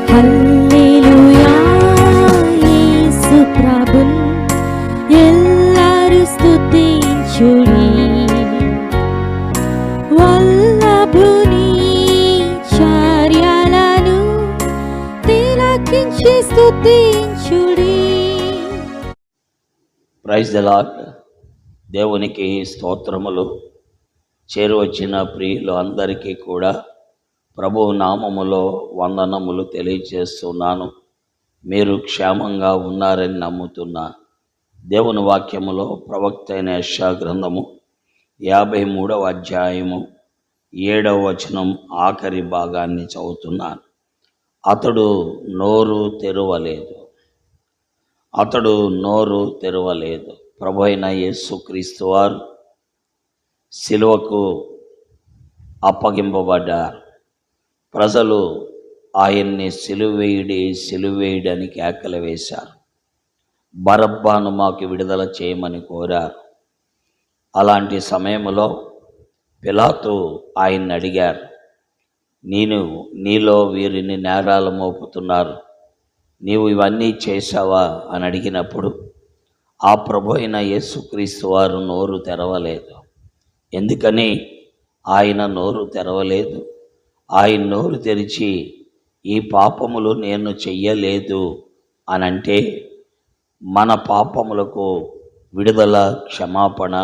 హల్లెలూయా యేసు ప్రభున్ ఎల్లరు స్తుతించుడి. వల్లభుని చర్యలను తిలకించి స్తుతించుడి. Praise the lord. దేవునికి స్తోత్రములు. చేరువచ్చిన ప్రియులు అందరికీ కూడా ప్రభు నామములో వందనములు తెలియజేస్తున్నాను. మీరు క్షేమంగా ఉన్నారని నమ్ముతున్నా. దేవుని వాక్యములో ప్రవక్త అయిన యెషయా గ్రంథము 53వ అధ్యాయము 7వ వచనం ఆఖరి భాగాన్ని చదువుతున్నాను. అతడు నోరు తెరవలేదు. ప్రభు అయిన యేసుక్రీస్తు వారు సిలువకు అప్పగింపబడ్డారు. ప్రజలు ఆయన్ని సిలువేయుడని కేకలు వేశారు. బరబ్బాను మాకు విడుదల చేయమని కోరారు. అలాంటి సమయంలో పిలాతు ఆయన్ని అడిగారు, నీలో వీరిని నేరాలు మోపుతున్నారు, నీవు ఇవన్నీ చేశావా అని అడిగినప్పుడు ఆ ప్రభు అయిన యేసుక్రీస్తు వారు నోరు తెరవలేదు. ఎందుకని ఆయన నోరు తెరవలేదు? ఆయన నోరు తెరిచి ఈ పాపములు నేను చెయ్యలేదు అని అంటే మన పాపములకు విడుదల, క్షమాపణ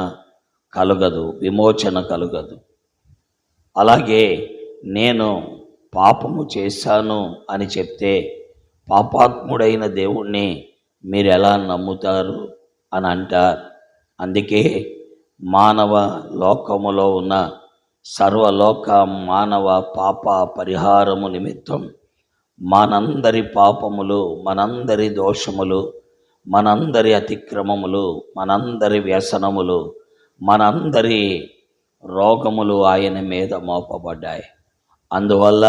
కలుగదు, విమోచన కలుగదు. అలాగే నేను పాపము చేశాను అని చెప్తే పాపాత్ముడైన దేవుణ్ణి మీరు ఎలా నమ్ముతారు అని అంటారు. అందుకే మానవ లోకములో ఉన్న సర్వలోక మానవ పాప పరిహారము నిమిత్తం మనందరి పాపములు, మనందరి దోషములు, మనందరి అతిక్రమములు, మనందరి వ్యసనములు, మనందరి రోగములు ఆయన మీద మోపబడ్డాయి. అందువల్ల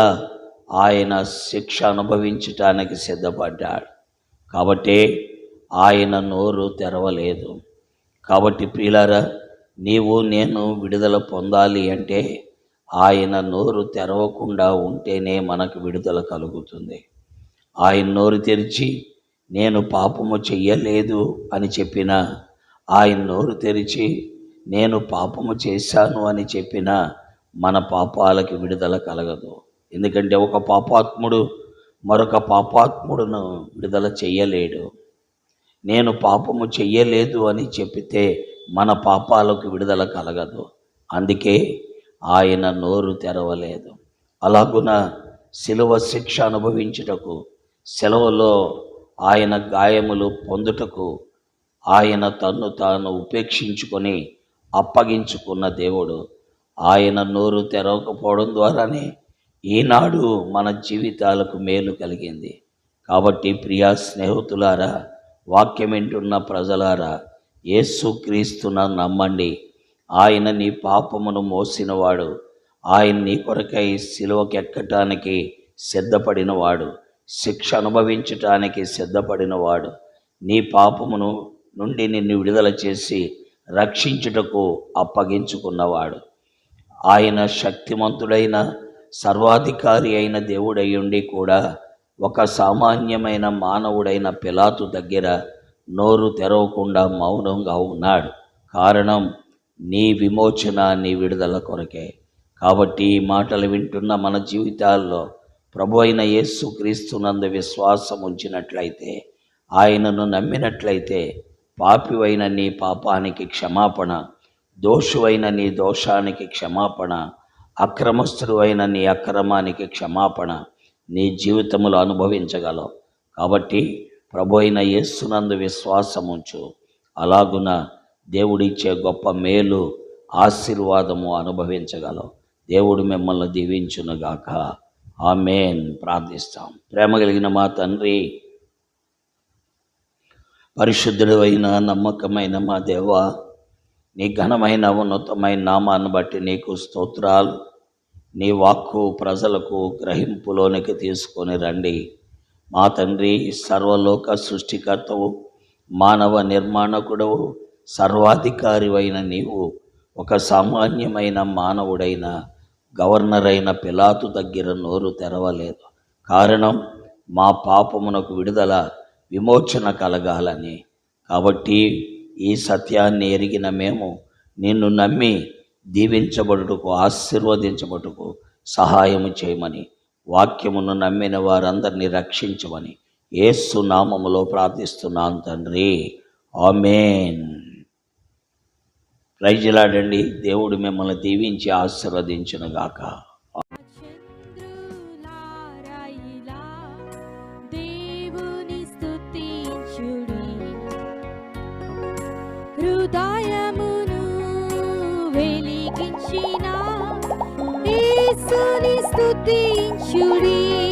ఆయన శిక్ష అనుభవించటానికి సిద్ధపడ్డాడు. కాబట్టి ఆయన నోరు తెరవలేదు. కాబట్టి ప్రియులారా, నీవు నేను విడుదల పొందాలి అంటే ఆయన నోరు తెరవకుండా ఉంటేనే మనకు విడుదల కలుగుతుంది. ఆయన నోరు తెరిచి నేను పాపము చెయ్యలేదు అని చెప్పినా, ఆయన నోరు తెరిచి నేను పాపము చేశాను అని చెప్పినా మన పాపాలకి విడుదల కలగదు. ఎందుకంటే ఒక పాపాత్ముడు మరొక పాపాత్ముడును విడుదల చెయ్యలేడు. నేను పాపము చెయ్యలేదు అని చెప్పితే మన పాపాలకు విడుదల కలగదు. అందుకే ఆయన నోరు తెరవలేదు. అలాగున శిలువ శిక్ష అనుభవించుటకు, సెలవులో ఆయన గాయములు పొందుటకు ఆయన తన్ను తాను ఉపేక్షించుకొని అప్పగించుకున్న దేవుడు ఆయన నోరు తెరవకపోవడం ద్వారానే ఈనాడు మన జీవితాలకు మేలు కలిగింది. కాబట్టి ప్రియా స్నేహితులారా, వాక్యం వింటున్న ప్రజలారా, యేసుక్రీస్తును నమ్మండి. ఆయన నీ పాపమును మోసినవాడు, ఆయన నీ కొరకై సిలువకెక్కటానికి సిద్ధపడినవాడు, శిక్ష అనుభవించటానికి సిద్ధపడినవాడు, నీ పాపమును నుండి నిన్ను విడుదల చేసి రక్షించుటకు అప్పగించుకున్నవాడు. ఆయన శక్తిమంతుడైన సర్వాధికారి అయిన దేవుడై ఉండి కూడా ఒక సామాన్యమైన మానవుడైన పిలాతు దగ్గర నోరు తెరవకుండా మౌనంగా ఉన్నాడు. కారణం నీ విమోచన, నీ విడుదల కొరకే. కాబట్టి ఈ మాటలు వింటున్న మన జీవితాల్లో ప్రభు అయిన యేసుక్రీస్తునందు విశ్వాసం ఉంచినట్లయితే, ఆయనను నమ్మినట్లయితే పాపివైన నీ పాపానికి క్షమాపణ, దోషువైన నీ దోషానికి క్షమాపణ, అక్రమస్తుడైన నీ అక్రమానికి క్షమాపణ నీ జీవితంలో అనుభవించగలవు. కాబట్టి ప్రభు అయిన యేసునందు విశ్వాసం ఉంచు. అలాగున దేవుడిచ్చే గొప్ప మేలు, ఆశీర్వాదము అనుభవించగలవు. దేవుడు మిమ్మల్ని దీవించునుగాక. ఆమేన్. ప్రార్థిస్తాం. ప్రేమ కలిగిన మా తండ్రి, పరిశుద్ధుడు అయిన నమ్మకమైన మా దేవా, నీ ఘనమైన ఉన్నతమైన నామాన్ని బట్టి నీకు స్తోత్రాలు. నీ వాక్కు ప్రజలకు గ్రహింపులోనికి తీసుకొని రండి. మా తండ్రి, సర్వలోక సృష్టికర్తవు, మానవ నిర్మాణకుడవు, సర్వాధికారి అయిన నీవు ఒక సామాన్యమైన మానవుడైన గవర్నర్ అయిన పిలాతు దగ్గర నోరు తెరవలేదు. కారణం మా పాపమునకు విడుదల విమోచన కలగాలని. కాబట్టి ఈ సత్యాన్ని ఎరిగిన మేము నిన్ను నమ్మి దీవించబడుటకు, ఆశీర్వదించబడుటకు సహాయము చేయమని, వాక్యమును నమ్మిన వారందరినీ రక్షించమని యేసు నామములో ప్రార్థిస్తున్నాను తండ్రి. ఆమేన్. ప్రైజ్లాడండి. దేవుడు మిమ్మల్ని దీవించి ఆశీర్వదించునుగాక. చంద్రులారాయిలా దేవుని స్తుతించుడి, హృదయమును వెలిగించిన యేసుని స్తుతించుడి.